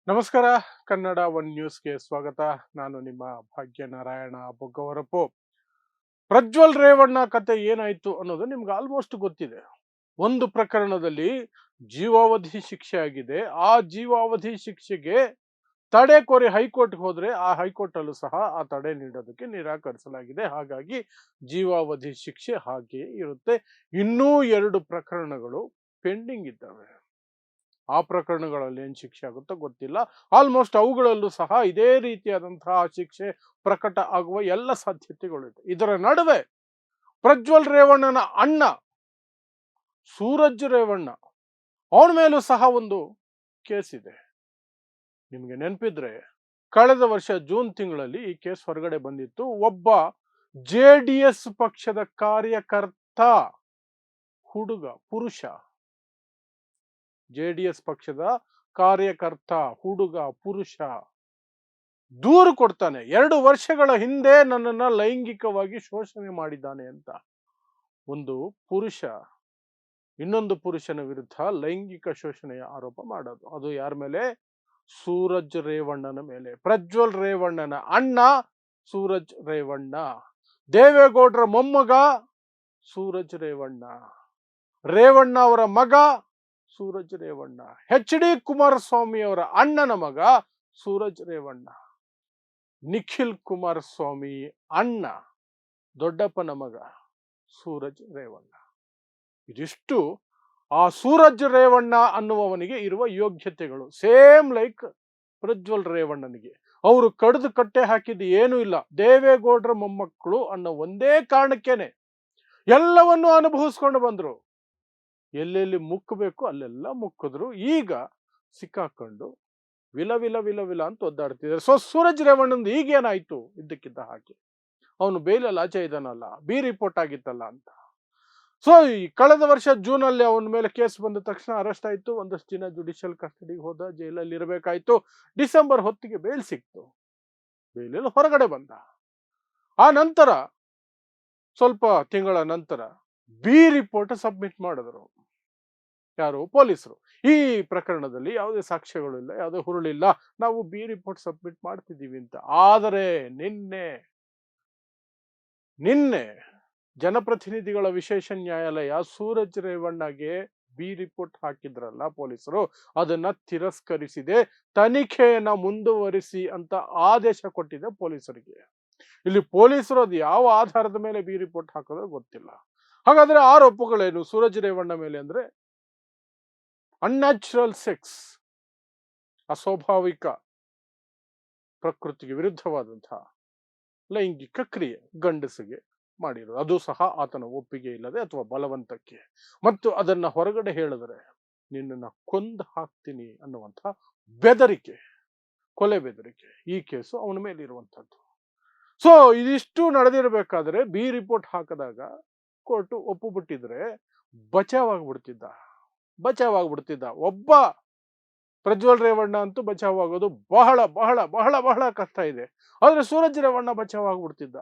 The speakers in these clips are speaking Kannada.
ನಮಸ್ಕಾರ. ಕನ್ನಡ ಒನ್ ನ್ಯೂಸ್ಗೆ ಸ್ವಾಗತ. ನಾನು ನಿಮ್ಮ ಭಾಗ್ಯನಾರಾಯಣ ಬೊಗ್ಗವರಪು. ಪ್ರಜ್ವಲ್ ರೇವಣ್ಣ ಕತೆ ಏನಾಯ್ತು ಅನ್ನೋದು ನಿಮ್ಗೆ ಆಲ್ಮೋಸ್ಟ್ ಗೊತ್ತಿದೆ. ಒಂದು ಪ್ರಕರಣದಲ್ಲಿ ಜೀವಾವಧಿ ಶಿಕ್ಷೆ ಆಗಿದೆ. ಆ ಜೀವಾವಧಿ ಶಿಕ್ಷೆಗೆ ತಡೆ ಕೋರಿ ಹೈಕೋರ್ಟ್ಗೆ ಹೋದ್ರೆ ಆ ಹೈಕೋರ್ಟ್ ಅಲ್ಲೂ ಸಹ ಆ ತಡೆ ನೀಡೋದಕ್ಕೆ ನಿರಾಕರಿಸಲಾಗಿದೆ. ಹಾಗಾಗಿ ಜೀವಾವಧಿ ಶಿಕ್ಷೆ ಹಾಗೆಯೇ ಇರುತ್ತೆ. ಇನ್ನೂ 2 ಪ್ರಕರಣಗಳು ಪೆಂಡಿಂಗ್ ಇದ್ದಾವೆ. ಆ ಪ್ರಕರಣಗಳಲ್ಲಿ ಏನು ಶಿಕ್ಷೆ ಆಗುತ್ತೋ ಗೊತ್ತಿಲ್ಲ. ಆಲ್ಮೋಸ್ಟ್ ಅವುಗಳಲ್ಲೂ ಸಹ ಇದೇ ರೀತಿಯಾದಂತಹ ಶಿಕ್ಷೆ ಪ್ರಕಟ ಆಗುವ ಎಲ್ಲ ಸಾಧ್ಯತೆಗಳಿದೆ. ಇದರ ನಡುವೆ ಪ್ರಜ್ವಲ್ ರೇವಣ್ಣನ ಅಣ್ಣ ಸೂರಜ್ ರೇವಣ್ಣ, ಅವನ ಮೇಲೂ ಸಹ ಒಂದು ಕೇಸ್ ಇದೆ. ನಿಮಗೆ ನೆನಪಿದ್ರೆ ಕಳೆದ ವರ್ಷ ಜೂನ್ ತಿಂಗಳಲ್ಲಿ ಈ ಕೇಸ್ ಹೊರಗಡೆ ಬಂದಿತ್ತು. ಒಬ್ಬ ಜೆಡಿಎಸ್ ಪಕ್ಷದ ಕಾರ್ಯಕರ್ತ, ಪುರುಷ, ಜೆಡಿಎಸ್ ಪಕ್ಷದ ಕಾರ್ಯಕರ್ತ, ಪುರುಷ ದೂರು ಕೊಡ್ತಾನೆ. 2 ವರ್ಷಗಳ ಹಿಂದೆ ನನ್ನನ್ನ ಲೈಂಗಿಕವಾಗಿ ಶೋಷಣೆ ಮಾಡಿದ್ದಾನೆ ಅಂತ. ಒಂದು ಪುರುಷ ಇನ್ನೊಂದು ಪುರುಷನ ವಿರುದ್ಧ ಲೈಂಗಿಕ ಶೋಷಣೆಯ ಆರೋಪ ಮಾಡೋದು. ಅದು ಯಾರ ಮೇಲೆ? ಸೂರಜ್ ರೇವಣ್ಣನ ಮೇಲೆ. ಪ್ರಜ್ವಲ್ ರೇವಣ್ಣನ ಅಣ್ಣ ಸೂರಜ್ ರೇವಣ್ಣ, ದೇವೇಗೌಡರ ಮೊಮ್ಮಗ ಸೂರಜ್ ರೇವಣ್ಣ, ರೇವಣ್ಣ ಅವರ ಮಗ ಸೂರಜ್ ರೇವಣ್ಣ, ಎಚ್ ಡಿ ಕುಮಾರಸ್ವಾಮಿ ಅವರ ಅಣ್ಣನ ಮಗ ಸೂರಜ್ ರೇವಣ್ಣ, ನಿಖಿಲ್ ಕುಮಾರಸ್ವಾಮಿ ಅಣ್ಣ, ದೊಡ್ಡಪ್ಪನ ಮಗ ಸೂರಜ್ ರೇವಣ್ಣ. ಇದಿಷ್ಟು ಆ ಸೂರಜ್ ರೇವಣ್ಣ ಅನ್ನುವವನಿಗೆ ಇರುವ ಯೋಗ್ಯತೆಗಳು. ಸೇಮ್ ಲೈಕ್ ಪ್ರಜ್ವಲ್ ರೇವಣ್ಣನಿಗೆ. ಅವರು ಕಡಿದು ಕಟ್ಟೆ ಹಾಕಿದ್ದು ಏನೂ ಇಲ್ಲ. ದೇವೇಗೌಡರ ಮೊಮ್ಮಕ್ಕಳು ಅನ್ನೋ ಒಂದೇ ಕಾರಣಕ್ಕೇನೆ ಎಲ್ಲವನ್ನೂ ಅನುಭವಿಸ್ಕೊಂಡು ಬಂದ್ರು. ಎಲ್ಲೆಲ್ಲಿ ಮುಕ್ಕಬೇಕು ಅಲ್ಲೆಲ್ಲ ಮುಕ್ಕಿದ್ರು. ಈಗ ಸಿಕ್ಕಾಕೊಂಡು ವಿಲ ವಿಲ ವಿಲ ವಿಲ ಅಂತ ಒದ್ದಾಡ್ತಿದ್ದಾರೆ. ಸೂರಜ್ ರೇವಣ್ಣಂದು ಈಗೇನಾಯ್ತು? ಇದ್ದಕ್ಕಿದ್ದ ಹಾಗೆ ಅವನು ಬೇಲಲ್ಲಿ ಆಚೆ ಇದ್ದಾನಲ್ಲ, ಬಿ ರಿಪೋರ್ಟ್ ಆಗಿತ್ತಲ್ಲ ಅಂತ. ಈ ಕಳೆದ ವರ್ಷ ಜೂನ್ ಅಲ್ಲಿ ಅವನ ಮೇಲೆ ಕೇಸ್ ಬಂದ ತಕ್ಷಣ ಅರೆಸ್ಟ್ ಆಯ್ತು. ಒಂದಷ್ಟು ದಿನ ಜುಡಿಷಿಯಲ್ ಕಸ್ಟಡಿಗೆ ಹೋದ, ಜೈಲಲ್ಲಿ ಇರಬೇಕಾಯ್ತು. ಡಿಸೆಂಬರ್ ಹೊತ್ತಿಗೆ ಬೇಲ್ ಸಿಕ್ತು. ಬೇಲಲ್ಲಿ ಹೊರಗಡೆ ಬಂದ. ಆ ನಂತರ ಸ್ವಲ್ಪ ತಿಂಗಳ ನಂತರ ಬಿ ರಿಪೋರ್ಟ್ ಸಬ್ಮಿಟ್ ಮಾಡಿದ್ರು. ಯಾರು? ಪೊಲೀಸರು. ಈ ಪ್ರಕರಣದಲ್ಲಿ ಯಾವುದೇ ಸಾಕ್ಷ್ಯಗಳು ಇಲ್ಲ, ಯಾವುದೇ ಹುರುಳಿಲ್ಲ, ನಾವು ಬಿ ರಿಪೋರ್ಟ್ ಸಬ್ಮಿಟ್ ಮಾಡ್ತಿದ್ದೀವಿ ಅಂತ. ಆದರೆ ನಿನ್ನೆ ಜನಪ್ರತಿನಿಧಿಗಳ ವಿಶೇಷ ನ್ಯಾಯಾಲಯ ಸೂರಜ್ ರೇವಣ್ಣಗೆ ಬಿ ರಿಪೋರ್ಟ್ ಹಾಕಿದ್ರಲ್ಲ ಪೊಲೀಸರು, ಅದನ್ನ ತಿರಸ್ಕರಿಸಿದೆ. ತನಿಖೆಯನ್ನ ಮುಂದುವರಿಸಿ ಅಂತ ಆದೇಶ ಕೊಟ್ಟಿದೆ ಪೊಲೀಸರಿಗೆ. ಇಲ್ಲಿ ಪೊಲೀಸರು ಅದು ಯಾವ ಆಧಾರದ ಮೇಲೆ ಬಿ ರಿಪೋರ್ಟ್ ಹಾಕೋದು ಗೊತ್ತಿಲ್ಲ. ಹಾಗಾದ್ರೆ ಆರೋಪಗಳೇನು ಸೂರಜ್ ರೇವಣ್ಣ ಮೇಲೆ? ಅಂದ್ರೆ ಅನ್ಯಾಚುರಲ್ ಸೆಕ್ಸ್, ಅಸ್ವಾಭಾವಿಕ ಪ್ರಕೃತಿಗೆ ವಿರುದ್ಧವಾದಂತಹ ಲೈಂಗಿಕ ಕ್ರಿಯೆ ಗಂಡಸಿಗೆ ಮಾಡಿರೋದು. ಅದು ಸಹ ಆತನ ಒಪ್ಪಿಗೆ ಇಲ್ಲದೆ ಅಥವಾ ಬಲವಂತಕ್ಕೆ. ಮತ್ತು ಅದನ್ನ ಹೊರಗಡೆ ಹೇಳಿದ್ರೆ ನಿನ್ನನ್ನು ಕೊಂದು ಹಾಕ್ತೀನಿ ಅನ್ನುವಂಥ ಬೆದರಿಕೆ, ಕೊಲೆ ಬೆದರಿಕೆ. ಈ ಕೇಸು ಅವನ ಮೇಲೆ ಇರುವಂಥದ್ದು. ಇದಿಷ್ಟು ನಡೆದಿರಬೇಕಾದ್ರೆ ಬಿ ರಿಪೋರ್ಟ್ ಹಾಕಿದಾಗ ಕೋರ್ಟ್ ಒಪ್ಪುಬಿಟ್ಟಿದ್ರೆ ಬಚಾವಾಗ್ಬಿಡ್ತಿದ್ದ. ಒಬ್ಬ ಪ್ರಜ್ವಲ್ ರೇವಣ್ಣ ಅಂತೂ ಬಚಾವಾಗೋದು ಬಹಳ ಬಹಳ ಬಹಳ ಬಹಳ ಕಷ್ಟ ಇದೆ. ಆದ್ರೆ ಸೂರಜ್ ರೇವಣ್ಣ ಬಚಾವಾಗ್ಬಿಡ್ತಿದ್ದ.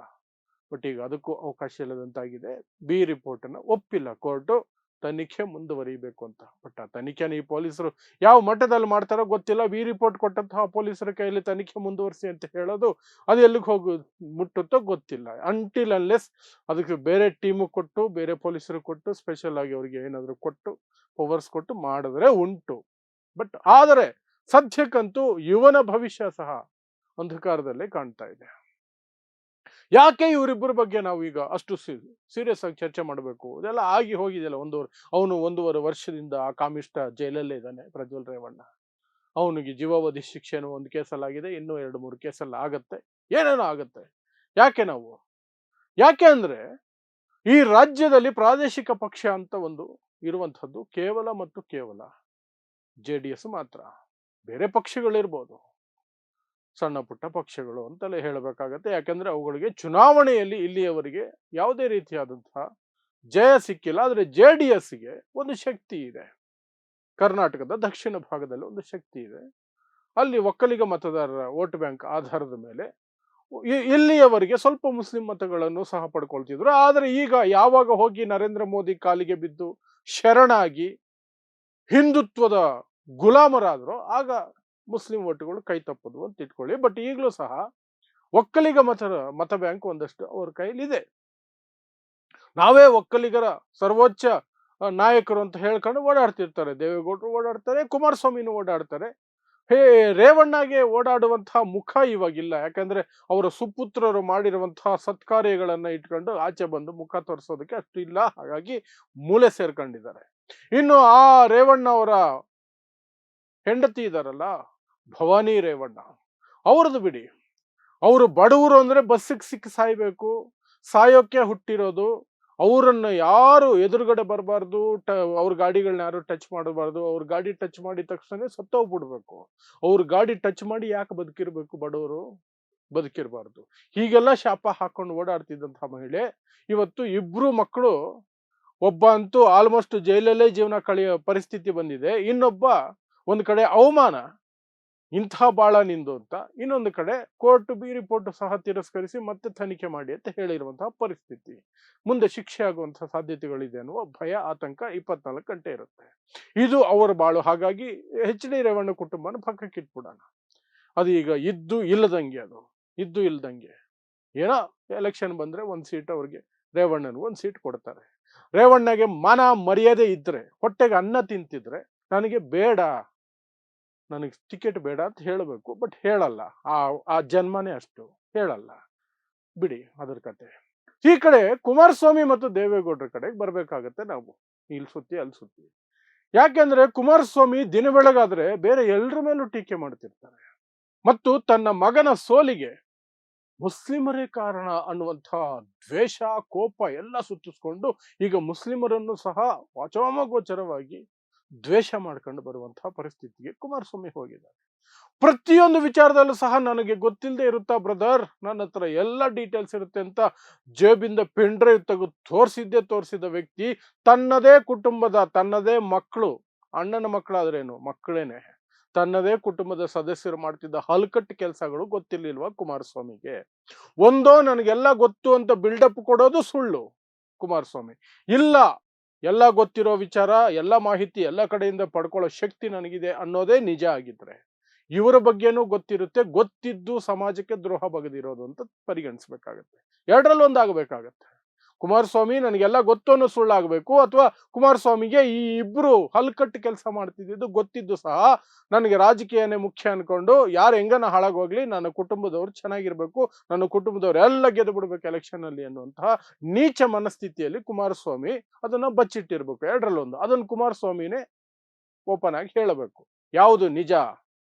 ಬಟ್ ಈಗ ಅದಕ್ಕೂ ಅವಕಾಶ ಇಲ್ಲದಂತಾಗಿದೆ. ಬಿ ರಿಪೋರ್ಟ್ ಅನ್ನ ಒಪ್ಪಿಲ್ಲ ಕೋರ್ಟು. ತನಿಖೆ ಮುಂದುವರಿಬೇಕು ಅಂತ. ಬಟ್ ಆ ತನಿಖೆನ ಈ ಪೊಲೀಸರು ಯಾವ ಮಟ್ಟದಲ್ಲಿ ಮಾಡ್ತಾರೋ ಗೊತ್ತಿಲ್ಲ. ಬಿ ರಿಪೋರ್ಟ್ ಕೊಟ್ಟಂತಹ ಪೊಲೀಸರ ಕೈಯಲ್ಲಿ ತನಿಖೆ ಮುಂದುವರಿಸಿ ಅಂತ ಹೇಳೋದು, ಅದು ಎಲ್ಲಿಗೆ ಹೋಗಿ ಮುಟ್ಟುತ್ತೋ ಗೊತ್ತಿಲ್ಲ. ಅಂಟಿಲ್ ಅನ್ಲೆಸ್ ಅದಕ್ಕೆ ಬೇರೆ ಟೀಮು ಕೊಟ್ಟು, ಬೇರೆ ಪೊಲೀಸರು ಕೊಟ್ಟು, ಸ್ಪೆಷಲ್ ಆಗಿ ಅವರಿಗೆ ಏನಾದ್ರು ಕೊಟ್ಟು, ಪವರ್ಸ್ ಕೊಟ್ಟು ಮಾಡಿದ್ರೆ ಉಂಟು. ಬಟ್ ಆದರೆ ಸದ್ಯಕ್ಕಂತೂ ಇವನ ಭವಿಷ್ಯ ಸಹ ಅಂಧಕಾರದಲ್ಲೇ ಕಾಣ್ತಾ ಇದೆ. ಯಾಕೆ ಇವರಿಬ್ಬರ ಬಗ್ಗೆ ನಾವು ಈಗ ಅಷ್ಟು ಸೀರಿಯಸ್ ಆಗಿ ಚರ್ಚೆ ಮಾಡಬೇಕು? ಇದೆಲ್ಲ ಆಗಿ ಹೋಗಿದೆಯಲ್ಲ. ಅವನು 1.5 ವರ್ಷದಿಂದ ಆ ಕಾಮಿಷ್ಟ ಜೈಲಲ್ಲೇ ಇದ್ದಾನೆ ಪ್ರಜ್ವಲ್ ರೇವಣ್ಣ. ಅವನಿಗೆ ಜೀವಾವಧಿ ಶಿಕ್ಷೆನೂ ಒಂದು ಕೇಸಲ್ಲಿ ಆಗಿದೆ, ಇನ್ನೂ 2-3 ಕೇಸಲ್ಲಿ ಆಗತ್ತೆ, ಏನೇನೋ ಆಗತ್ತೆ. ಯಾಕೆ ಅಂದ್ರೆ ಈ ರಾಜ್ಯದಲ್ಲಿ ಪ್ರಾದೇಶಿಕ ಪಕ್ಷ ಅಂತ ಒಂದು ಇರುವಂತಹದ್ದು ಕೇವಲ ಮತ್ತು ಕೇವಲ ಜೆಡಿಎಸ್ ಮಾತ್ರ. ಬೇರೆ ಪಕ್ಷಗಳಿರ್ಬೋದು, ಸಣ್ಣ ಪುಟ್ಟ ಪಕ್ಷಗಳು ಅಂತಲೇ ಹೇಳಬೇಕಾಗತ್ತೆ. ಯಾಕಂದ್ರೆ ಅವುಗಳಿಗೆ ಚುನಾವಣೆಯಲ್ಲಿ ಇಲ್ಲಿಯವರೆಗೆ ಯಾವುದೇ ರೀತಿಯಾದಂತಹ ಜಯ ಸಿಕ್ಕಿಲ್ಲ. ಆದ್ರೆ ಜೆಡಿಎಸ್ಗೆ ಒಂದು ಶಕ್ತಿ ಇದೆ. ಕರ್ನಾಟಕದ ದಕ್ಷಿಣ ಭಾಗದಲ್ಲಿ ಒಂದು ಶಕ್ತಿ ಇದೆ. ಅಲ್ಲಿ ಒಕ್ಕಲಿಗ ಮತದಾರರ ವೋಟ್ ಬ್ಯಾಂಕ್ ಆಧಾರದ ಮೇಲೆ ಇಲ್ಲಿಯವರೆಗೆ ಸ್ವಲ್ಪ ಮುಸ್ಲಿಂ ಮತಗಳನ್ನು ಸಹ ಪಡ್ಕೊಳ್ತಿದ್ರು. ಆದ್ರೆ ಈಗ ಯಾವಾಗ ಹೋಗಿ ನರೇಂದ್ರ ಮೋದಿ ಕಾಲಿಗೆ ಬಿದ್ದು ಶರಣಾಗಿ ಹಿಂದುತ್ವದ ಗುಲಾಮರಾದ್ರು, ಆಗ ಮುಸ್ಲಿಂ ಓಟುಗಳು ಕೈ ತಪ್ಪದು ಅಂತ ಇಟ್ಕೊಳ್ಳಿ. ಬಟ್ ಈಗಲೂ ಸಹ ಒಕ್ಕಲಿಗ ಮತ ಬ್ಯಾಂಕ್ ಒಂದಷ್ಟು ಅವ್ರ ಕೈಲಿದೆ. ನಾವೇ ಒಕ್ಕಲಿಗರ ಸರ್ವೋಚ್ಚ ನಾಯಕರು ಅಂತ ಹೇಳ್ಕೊಂಡು ಓಡಾಡ್ತಿರ್ತಾರೆ. ದೇವೇಗೌಡರು ಓಡಾಡ್ತಾರೆ, ಕುಮಾರಸ್ವಾಮಿನೂ ಓಡಾಡ್ತಾರೆ. ರೇವಣ್ಣಗೆ ಓಡಾಡುವಂತಹ ಮುಖ ಇವಾಗಿಲ್ಲ. ಯಾಕಂದ್ರೆ ಅವರ ಸುಪುತ್ರರು ಮಾಡಿರುವಂತಹ ಸತ್ಕಾರ್ಯಗಳನ್ನ ಇಟ್ಕೊಂಡು ಆಚೆ ಬಂದು ಮುಖ ತೋರಿಸೋದಕ್ಕೆ ಅಷ್ಟು ಇಲ್ಲ. ಹಾಗಾಗಿ ಮೂಲೆ ಸೇರ್ಕೊಂಡಿದ್ದಾರೆ. ಇನ್ನು ಆ ರೇವಣ್ಣ ಅವರ ಹೆಂಡತಿ ಇದಾರಲ್ಲ, ಭವಾನಿ ರೇವಣ್ಣ, ಅವ್ರದ್ದು ಬಿಡಿ. ಅವರು ಬಡವರು ಅಂದ್ರೆ ಬಸ್ಸಿಗೆ ಸಿಕ್ಕಿ ಸಾಯ್ಬೇಕು, ಸಾಯೋಕೆ ಹುಟ್ಟಿರೋದು. ಅವರನ್ನು ಯಾರು ಎದುರುಗಡೆ ಬರಬಾರ್ದು, ಅವ್ರ ಗಾಡಿಗಳನ್ನ ಯಾರು ಟಚ್ ಮಾಡಬಾರ್ದು. ಅವ್ರ ಗಾಡಿ ಟಚ್ ಮಾಡಿದ ತಕ್ಷಣ ಸತ್ತೋಗ್ಬಿಡ್ಬೇಕು. ಅವ್ರ ಗಾಡಿ ಟಚ್ ಮಾಡಿ ಯಾಕೆ ಬದುಕಿರ್ಬೇಕು? ಬಡವರು ಬದುಕಿರಬಾರ್ದು. ಹೀಗೆಲ್ಲ ಶಾಪ ಹಾಕೊಂಡು ಓಡಾಡ್ತಿದ್ದಂತಹ ಮಹಿಳೆ ಇವತ್ತು ಇಬ್ರು ಮಕ್ಕಳು, ಒಬ್ಬ ಅಂತೂ ಆಲ್ಮೋಸ್ಟ್ ಜೈಲಲ್ಲೇ ಜೀವನ ಕಳೆಯೋ ಪರಿಸ್ಥಿತಿ ಬಂದಿದೆ. ಇನ್ನೊಬ್ಬ ಒಂದು ಕಡೆ ಅವಮಾನ, ಇಂಥ ಬಾಳ ನಿಂದು ಅಂತ. ಇನ್ನೊಂದು ಕಡೆ ಕೋರ್ಟ್ ಬಿ ರಿಪೋರ್ಟ್ ಸಹ ತಿರಸ್ಕರಿಸಿ ಮತ್ತೆ ತನಿಖೆ ಮಾಡಿ ಅಂತ ಹೇಳಿರುವಂತಹ ಪರಿಸ್ಥಿತಿ. ಮುಂದೆ ಶಿಕ್ಷೆ ಆಗುವಂತಹ ಸಾಧ್ಯತೆಗಳಿದೆ ಅನ್ನುವ ಭಯ, ಆತಂಕ 24 ಗಂಟೆ ಇರುತ್ತೆ. ಇದು ಅವರ ಬಾಳು. ಹಾಗಾಗಿ ಎಚ್ ಡಿ ರೇವಣ್ಣ ಕುಟುಂಬನ ಪಕ್ಕಕ್ಕೆ ಇಟ್ಬಿಡೋಣ. ಅದು ಈಗ ಇದ್ದು ಇಲ್ಲದಂಗೆ, ಅದು ಇದ್ದು ಇಲ್ಲದಂಗೆ. ಏನೋ ಎಲೆಕ್ಷನ್ ಬಂದ್ರೆ ಒಂದ್ ಸೀಟ್ ಅವ್ರಿಗೆ, ರೇವಣ್ಣನಿಗೆ ಒಂದ್ ಸೀಟ್ ಕೊಡ್ತಾರೆ. ರೇವಣ್ಣಗೆ ಮಾನ ಮರ್ಯಾದೆ ಇದ್ರೆ, ಹೊಟ್ಟೆಗೆ ಅನ್ನ ತಿಂತಿದ್ರೆ, ನನಗೆ ಬೇಡ, ನನಗೆ ಟಿಕೆಟ್ ಬೇಡ ಅಂತ ಹೇಳಬೇಕು. ಬಟ್ ಹೇಳಲ್ಲ. ಆ ಜನ್ಮನೇ ಅಷ್ಟು, ಹೇಳಲ್ಲ. ಬಿಡಿ ಅದರ ಕತೆ. ಈ ಕಡೆ ಕುಮಾರಸ್ವಾಮಿ ಮತ್ತು ದೇವೇಗೌಡರ ಕಡೆಗೆ ಬರ್ಬೇಕಾಗತ್ತೆ ನಾವು. ಇಲ್ಲಿ ಸುತ್ತಿ ಅಲ್ಲಿ ಸುತ್ತಿ. ಯಾಕೆಂದ್ರೆ ಕುಮಾರಸ್ವಾಮಿ ದಿನ ಬೆಳಗಾದ್ರೆ ಬೇರೆ ಎಲ್ರ ಮೇಲೂ ಟೀಕೆ ಮಾಡ್ತಿರ್ತಾರೆ. ಮತ್ತು ತನ್ನ ಮಗನ ಸೋಲಿಗೆ ಮುಸ್ಲಿಮರೇ ಕಾರಣ ಅನ್ನುವಂಥ ದ್ವೇಷ, ಕೋಪ ಎಲ್ಲ ಸುತ್ತಿಸ್ಕೊಂಡು ಈಗ ಮುಸ್ಲಿಮರನ್ನು ಸಹ ವಾಚಾಮಗೋಚರವಾಗಿ ದ್ವೇಷ ಮಾಡ್ಕೊಂಡು ಬರುವಂತಹ ಪರಿಸ್ಥಿತಿಗೆ ಕುಮಾರಸ್ವಾಮಿ ಹೋಗಿದ್ದಾರೆ. ಪ್ರತಿಯೊಂದು ವಿಚಾರದಲ್ಲೂ ಸಹ ನನಗೆ ಗೊತ್ತಿಲ್ಲದೆ ಇರುತ್ತಾ ಬ್ರದರ್, ನನ್ನ ಹತ್ರ ಎಲ್ಲ ಡೀಟೇಲ್ಸ್ ಇರುತ್ತೆ ಅಂತ ಜೇಬಿಂದ ಪೆನ್ ಡ್ರೈವ್ ತೆಗೆದು ತೋರಿಸಿದ ವ್ಯಕ್ತಿ, ತನ್ನದೇ ಕುಟುಂಬದ, ತನ್ನದೇ ಮಕ್ಕಳು, ಅಣ್ಣನ ಮಕ್ಕಳಾದ್ರೇನು ಮಕ್ಕಳೇನೆ, ತನ್ನದೇ ಕುಟುಂಬದ ಸದಸ್ಯರು ಮಾಡ್ತಿದ್ದ ಹಲ್ಕಟ್ಟು ಕೆಲಸಗಳು ಗೊತ್ತಿರ್ಲಿಲ್ವಾ ಕುಮಾರಸ್ವಾಮಿಗೆ? ಒಂದೋ ನನಗೆಲ್ಲ ಗೊತ್ತು ಅಂತ ಬಿಲ್ಡಪ್ ಕೊಡೋದು ಸುಳ್ಳು ಕುಮಾರಸ್ವಾಮಿ. ಇಲ್ಲ, ಎಲ್ಲ ಗೊತ್ತಿರೋ ವಿಚಾರ, ಎಲ್ಲ ಮಾಹಿತಿ ಎಲ್ಲ ಕಡೆಯಿಂದ ಪಡ್ಕೊಳ್ಳೋ ಶಕ್ತಿ ನನಗಿದೆ ಅನ್ನೋದೇ ನಿಜ ಆಗಿದ್ರೆ, ಇವರ ಬಗ್ಗೆನೂ ಗೊತ್ತಿರುತ್ತೆ. ಗೊತ್ತಿದ್ದು ಸಮಾಜಕ್ಕೆ ದ್ರೋಹ ಬಗೆದಿರೋದು ಅಂತ ಪರಿಗಣಿಸ್ಬೇಕಾಗತ್ತೆ. ಎರಡರಲ್ಲಿ ಒಂದಾಗಬೇಕಾಗತ್ತೆ. ಕುಮಾರಸ್ವಾಮಿ ನನಗೆಲ್ಲ ಗೊತ್ತು ಅನ್ನೋ ಸುಳ್ಳಾಗಬೇಕು, ಅಥವಾ ಕುಮಾರಸ್ವಾಮಿಗೆ ಈ ಇಬ್ರು ಹಲ್ಕಟ್ಟು ಕೆಲಸ ಮಾಡ್ತಿದ್ದು ಗೊತ್ತಿದ್ದು ಸಹ ನನಗೆ ರಾಜಕೀಯನೇ ಮುಖ್ಯ ಅನ್ಕೊಂಡು ಯಾರು ಹೆಂಗನ ಹಾಳಾಗೋಗ್ಲಿ, ನನ್ನ ಕುಟುಂಬದವ್ರು ಚೆನ್ನಾಗಿರ್ಬೇಕು, ನನ್ನ ಕುಟುಂಬದವ್ರು ಎಲ್ಲ ಗೆದ್ದು ಬಿಡ್ಬೇಕು ಎಲೆಕ್ಷನ್ ಅಲ್ಲಿ ಅನ್ನುವಂತಹ ನೀಚ ಮನಸ್ಥಿತಿಯಲ್ಲಿ ಕುಮಾರಸ್ವಾಮಿ ಅದನ್ನ ಬಚ್ಚಿಟ್ಟಿರ್ಬೇಕು. ಎರಡರಲ್ಲೊಂದು. ಅದನ್ನು ಕುಮಾರಸ್ವಾಮಿನೇ ಓಪನ್ ಆಗಿ ಹೇಳಬೇಕು, ಯಾವುದು ನಿಜ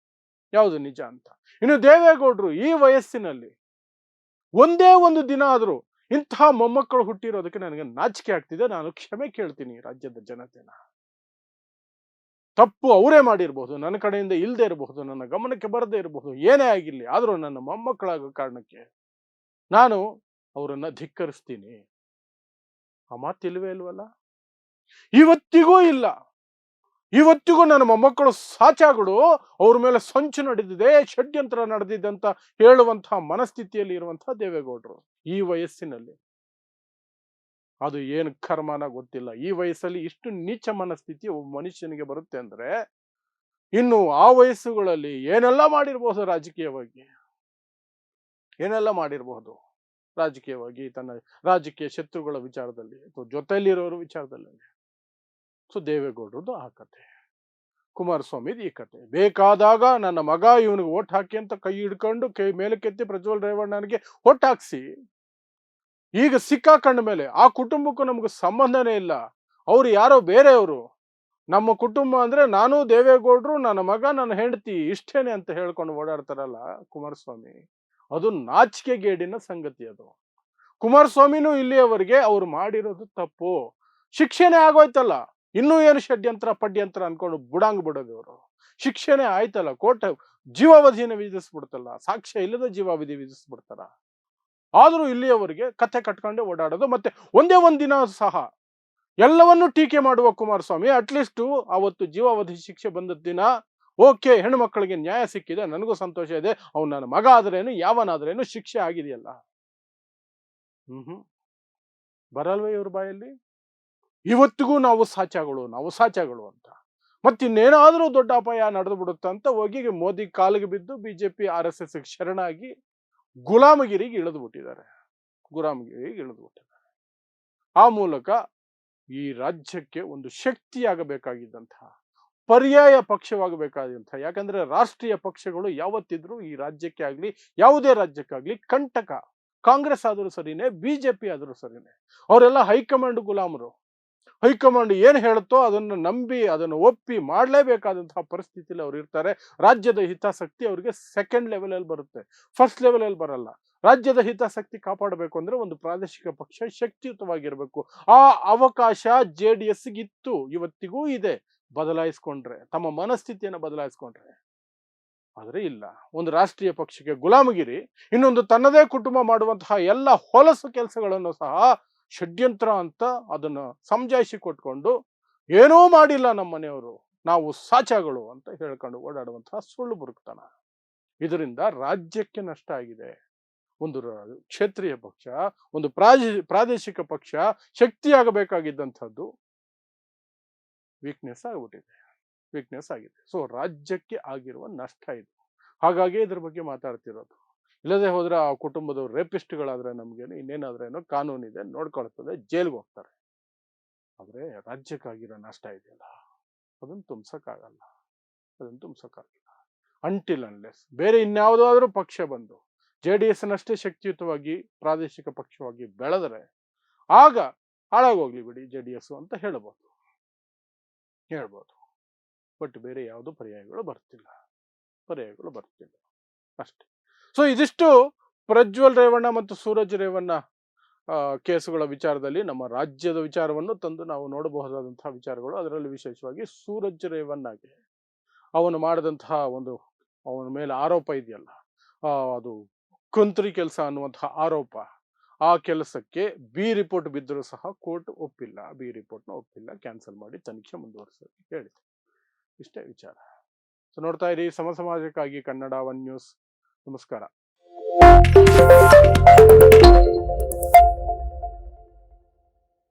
ಯಾವುದು ನಿಜ ಅಂತ. ಇನ್ನು ದೇವೇಗೌಡರು ಈ ವಯಸ್ಸಿನಲ್ಲಿ ಒಂದೇ ಒಂದು ದಿನ ಆದ್ರೂ ಇಂತಹ ಮೊಮ್ಮಕ್ಕಳು ಹುಟ್ಟಿರೋದಕ್ಕೆ ನನಗೆ ನಾಚಿಕೆ ಆಗ್ತಿದೆ. ನಾನು ಕ್ಷಮೆ ಕೇಳ್ತೀನಿ ರಾಜ್ಯದ ಜನತೆನ. ತಪ್ಪು ಅವರೇ ಮಾಡಿರ್ಬಹುದು, ನನ್ನ ಕಡೆಯಿಂದ ಇಲ್ಲದೆ ಇರಬಹುದು, ನನ್ನ ಗಮನಕ್ಕೆ ಬರದೇ ಇರಬಹುದು, ಏನೇ ಆಗಿರ್ಲಿ. ಆದ್ರೂ ನನ್ನ ಮೊಮ್ಮಕ್ಕಳಾಗೋ ಕಾರಣಕ್ಕೆ ನಾನು ಅವರನ್ನ ಧಿಕ್ಕರಿಸ್ತೀನಿ. ಆ ಮಾತಿಲ್ವೇ ಇಲ್ವಲ್ಲ, ಇವತ್ತಿಗೂ ಇಲ್ಲ. ಇವತ್ತಿಗೂ ನನ್ನ ಮೊಮ್ಮಕ್ಕಳು ಸಾಚಾಗಳು, ಅವ್ರ ಮೇಲೆ ಸಂಚು ನಡೆದಿದೆ, ಷಡ್ಯಂತ್ರ ನಡೆದಿದೆ ಅಂತ ಹೇಳುವಂತಹ ಮನಸ್ಥಿತಿಯಲ್ಲಿ ಇರುವಂತಹ ದೇವೇಗೌಡರು ಈ ವಯಸ್ಸಿನಲ್ಲಿ. ಅದು ಏನು ಕರ್ಮನ ಗೊತ್ತಿಲ್ಲ. ಈ ವಯಸ್ಸಲ್ಲಿ ಇಷ್ಟು ನೀಚ ಮನಸ್ಥಿತಿ ಒಬ್ಬ ಮನುಷ್ಯನಿಗೆ ಬರುತ್ತೆ ಅಂದ್ರೆ, ಇನ್ನು ಆ ವಯಸ್ಸುಗಳಲ್ಲಿ ಏನೆಲ್ಲ ಮಾಡಿರ್ಬಹುದು ರಾಜಕೀಯವಾಗಿ, ಏನೆಲ್ಲ ಮಾಡಿರಬಹುದು ರಾಜಕೀಯವಾಗಿ, ತನ್ನ ರಾಜಕೀಯ ಶತ್ರುಗಳ ವಿಚಾರದಲ್ಲಿ ಅಥವಾ ಜೊತೆಯಲ್ಲಿರೋರ ವಿಚಾರದಲ್ಲಿ. ಸೊ ದೇವೇಗೌಡರದ್ದು ಆ ಕತೆ, ಕುಮಾರಸ್ವಾಮಿದು ಈ ಕತೆ. ಬೇಕಾದಾಗ ನನ್ನ ಮಗ ಇವನಿಗೆ ಓಟ್ ಹಾಕಿ ಅಂತ ಕೈ ಹಿಡ್ಕೊಂಡು ಮೇಲಕ್ಕೆತ್ತಿ ಪ್ರಜ್ವಲ್ ರೇವಣ್ಣನಿಗೆ ಓಟ್ ಹಾಕ್ಸಿ, ಈಗ ಸಿಕ್ಕಾಕೊಂಡ ಮೇಲೆ ಆ ಕುಟುಂಬಕ್ಕೂ ನಮ್ಗೆ ಸಂಬಂಧನೇ ಇಲ್ಲ, ಅವ್ರು ಯಾರೋ ಬೇರೆಯವರು, ನಮ್ಮ ಕುಟುಂಬ ಅಂದ್ರೆ ನಾನು ದೇವೇಗೌಡರು, ನನ್ನ ಮಗ, ನನ್ನ ಹೆಂಡತಿ, ಇಷ್ಟೇನೆ ಅಂತ ಹೇಳ್ಕೊಂಡು ಓಡಾಡ್ತಾರಲ್ಲ ಕುಮಾರಸ್ವಾಮಿ, ಅದು ನಾಚಿಕೆಗೇಡಿನ ಸಂಗತಿ. ಅದು ಕುಮಾರಸ್ವಾಮಿನೂ ಇಲ್ಲಿಯವರೆಗೆ ಅವ್ರು ಮಾಡಿರೋದು ತಪ್ಪು, ಶಿಕ್ಷೆನೇ ಆಗೋಯ್ತಲ್ಲ, ಇನ್ನೂ ಏನು ಷಡ್ಯಂತ್ರ ಪಡ್ಯಂತ್ರ ಅನ್ಕೊಂಡು ಬುಡಾಂಗ್ ಬಿಡೋದು ಅವರು. ಶಿಕ್ಷೆನೇ ಆಯ್ತಲ್ಲ, ಕೋರ್ಟ್ ಜೀವಾವಧಿನ ವಿಧಿಸ್ಬಿಡ್ತಲ್ಲ, ಸಾಕ್ಷ್ಯ ಇಲ್ಲದ ಜೀವಾವಧಿ ವಿಧಿಸ್ಬಿಡ್ತಾರ. ಆದ್ರೂ ಇಲ್ಲಿಯವರೆಗೆ ಕಥೆ ಕಟ್ಕೊಂಡೆ ಓಡಾಡೋದು. ಮತ್ತೆ ಒಂದೇ ಒಂದಿನ ಸಹ ಎಲ್ಲವನ್ನೂ ಟೀಕೆ ಮಾಡುವ ಕುಮಾರಸ್ವಾಮಿ, ಅಟ್ಲೀಸ್ಟ್ ಅವತ್ತು ಜೀವಾವಧಿ ಶಿಕ್ಷೆ ಬಂದ ದಿನ ಓಕೆ, ಹೆಣ್ಣು ಮಕ್ಕಳಿಗೆ ನ್ಯಾಯ ಸಿಕ್ಕಿದೆ, ನನಗೂ ಸಂತೋಷ ಇದೆ, ಅವ್ನು ನನ್ನ ಮಗ ಆದ್ರೇನು ಯಾವನಾದ್ರೇನು ಶಿಕ್ಷೆ ಆಗಿದೆಯಲ್ಲ. ಬರಲ್ವೇ ಇವ್ರ ಬಾಯಲ್ಲಿ? ಇವತ್ತಿಗೂ ನಾವು ಸಾಚಾಗಳು ಅಂತ. ಮತ್ತಿನ್ನೇನಾದರೂ ದೊಡ್ಡ ಅಪಾಯ ನಡೆದು ಬಿಡುತ್ತೆ ಅಂತ ಹೋಗಿ ಮೋದಿ ಕಾಲಿಗೆ ಬಿದ್ದು ಬಿಜೆಪಿ RSS ಶರಣಾಗಿ ಗುಲಾಮಗಿರಿಗೆ ಇಳಿದು ಬಿಟ್ಟಿದ್ದಾರೆ. ಆ ಮೂಲಕ ಈ ರಾಜ್ಯಕ್ಕೆ ಒಂದು ಶಕ್ತಿಯಾಗಬೇಕಾಗಿದ್ದಂತಹ, ಪರ್ಯಾಯ ಪಕ್ಷವಾಗಬೇಕಾದಂತಹ, ಯಾಕಂದ್ರೆ ರಾಷ್ಟ್ರೀಯ ಪಕ್ಷಗಳು ಯಾವತ್ತಿದ್ರೂ ಈ ರಾಜ್ಯಕ್ಕೆ ಆಗ್ಲಿ ಯಾವುದೇ ರಾಜ್ಯಕ್ಕಾಗ್ಲಿ ಕಂಟಕ. ಕಾಂಗ್ರೆಸ್ ಆದರೂ ಸರಿನೇ, ಬಿಜೆಪಿ ಆದರೂ ಸರಿನೇ, ಅವರೆಲ್ಲ ಹೈಕಮಾಂಡ್ ಗುಲಾಮರು. ಹೈಕಮಾಂಡ್ ಏನು ಹೇಳುತ್ತೋ ಅದನ್ನು ನಂಬಿ ಅದನ್ನು ಒಪ್ಪಿ ಮಾಡಲೇಬೇಕಾದಂತಹ ಪರಿಸ್ಥಿತಿಯಲ್ಲಿ ಅವ್ರು ಇರ್ತಾರೆ. ರಾಜ್ಯದ ಹಿತಾಸಕ್ತಿ ಅವರಿಗೆ ಸೆಕೆಂಡ್ ಲೆವೆಲಲ್ಲಿ ಬರುತ್ತೆ, ಫಸ್ಟ್ ಲೆವೆಲಲ್ಲಿ ಬರಲ್ಲ. ರಾಜ್ಯದ ಹಿತಾಸಕ್ತಿ ಕಾಪಾಡಬೇಕು ಅಂದ್ರೆ ಒಂದು ಪ್ರಾದೇಶಿಕ ಪಕ್ಷ ಶಕ್ತಿಯುತವಾಗಿರಬೇಕು. ಆ ಅವಕಾಶ JDSಗೆ ಇತ್ತು, ಇವತ್ತಿಗೂ ಇದೆ, ಬದಲಾಯಿಸ್ಕೊಂಡ್ರೆ, ತಮ್ಮ ಮನಸ್ಥಿತಿಯನ್ನು ಬದಲಾಯಿಸ್ಕೊಂಡ್ರೆ. ಆದರೆ ಇಲ್ಲ, ಒಂದು ರಾಷ್ಟ್ರೀಯ ಪಕ್ಷಕ್ಕೆ ಗುಲಾಮಗಿರಿ, ಇನ್ನೊಂದು ತನ್ನದೇ ಕುಟುಂಬ ಮಾಡುವಂತಹ ಎಲ್ಲ ಹೊಲಸು ಕೆಲಸಗಳನ್ನು ಸಹ ಷಡ್ಯಂತ್ರ ಅಂತ ಅದನ್ನು ಸಮಜಾಯಿಸಿ ಕೊಟ್ಕೊಂಡು, ಏನೂ ಮಾಡಿಲ್ಲ ನಮ್ಮ ಮನೆಯವರು, ನಾವು ಸಾಚಾಗಳು ಅಂತ ಹೇಳ್ಕೊಂಡು ಓಡಾಡುವಂತಹ ಸುಳ್ಳು ಬುರುಕುತನ. ಇದರಿಂದ ರಾಜ್ಯಕ್ಕೆ ನಷ್ಟ ಆಗಿದೆ. ಒಂದು ಕ್ಷೇತ್ರೀಯ ಪಕ್ಷ, ಒಂದು ಪ್ರಾದೇಶಿಕ ಪಕ್ಷ ಶಕ್ತಿಯಾಗಬೇಕಾಗಿದ್ದಂಥದ್ದು ವೀಕ್ನೆಸ್ ಆಗಿದೆ. ಸೊ ರಾಜ್ಯಕ್ಕೆ ಆಗಿರುವ ನಷ್ಟ ಇದು. ಹಾಗಾಗಿ ಇದ್ರ ಬಗ್ಗೆ ಮಾತಾಡ್ತಿರೋದು. ಇಲ್ಲದೆ ಹೋದ್ರೆ ಆ ಕುಟುಂಬದವ್ರು ರೇಪಿಸ್ಟ್ಗಳಾದ್ರೆ ನಮ್ಗೇನು ಇನ್ನೇನಾದ್ರೇನೋ ಕಾನೂನಿದೆ, ನೋಡ್ಕೊಳ್ತದೆ, ಜೈಲ್ಗೆ ಹೋಗ್ತಾರೆ. ಆದ್ರೆ ರಾಜ್ಯಕ್ಕಾಗಿರೋ ನಷ್ಟ ಇದೆಯಲ್ಲ, ಅದನ್ನು ತುಂಬಿಸಕ್ಕಾಗಲ್ಲ. ಅಂಟಿಲ್ ಅನ್ಲೆಸ್ ಬೇರೆ ಇನ್ಯಾವುದಾದ್ರೂ ಪಕ್ಷ ಬಂದು JDSನಷ್ಟೇ ಶಕ್ತಿಯುತವಾಗಿ ಪ್ರಾದೇಶಿಕ ಪಕ್ಷವಾಗಿ ಬೆಳೆದರೆ ಆಗ ಹಾಳಾಗೋಗ್ಲಿ ಬಿಡಿ JDS ಅಂತ ಹೇಳ್ಬೋದು. ಬಟ್ ಬೇರೆ ಯಾವುದು ಪರ್ಯಾಯಗಳು ಬರ್ತಿಲ್ಲ ಅಷ್ಟೇ. ಸೊ ಇದಿಷ್ಟು ಪ್ರಜ್ವಲ್ ರೇವಣ್ಣ ಮತ್ತು ಸೂರಜ್ ರೇವಣ್ಣ ಕೇಸುಗಳ ವಿಚಾರದಲ್ಲಿ ನಮ್ಮ ರಾಜ್ಯದ ವಿಚಾರವನ್ನು ತಂದು ನಾವು ನೋಡಬಹುದಾದಂತಹ ವಿಚಾರಗಳು. ಅದರಲ್ಲಿ ವಿಶೇಷವಾಗಿ ಸೂರಜ್ ರೇವಣ್ಣಗೆ ಅವನು ಮಾಡಿದಂತಹ ಅವನ ಮೇಲೆ ಆರೋಪ ಇದೆಯಲ್ಲ, ಅದು ಕುಂತ್ರಿ ಕೆಲಸ ಅನ್ನುವಂತಹ ಆರೋಪ, ಆ ಕೆಲಸಕ್ಕೆ B ರಿಪೋರ್ಟ್ ಬಿದ್ದರೂ ಸಹ ಕೋರ್ಟ್ ಒಪ್ಪಿಲ್ಲ, B ರಿಪೋರ್ಟ್ನ ಒಪ್ಪಿಲ್ಲ, ಕ್ಯಾನ್ಸಲ್ ಮಾಡಿ ತನಿಖೆ ಮುಂದುವರಿಸೋಕೆ ಹೇಳಿದೆ. ಇಷ್ಟೇ ವಿಚಾರ. ಸೊ ನೋಡ್ತಾ ಇರಿ ಸಮಾಜಕ್ಕಾಗಿ ಕನ್ನಡ 1 ನ್ಯೂಸ್. ನಮಸ್ಕಾರ.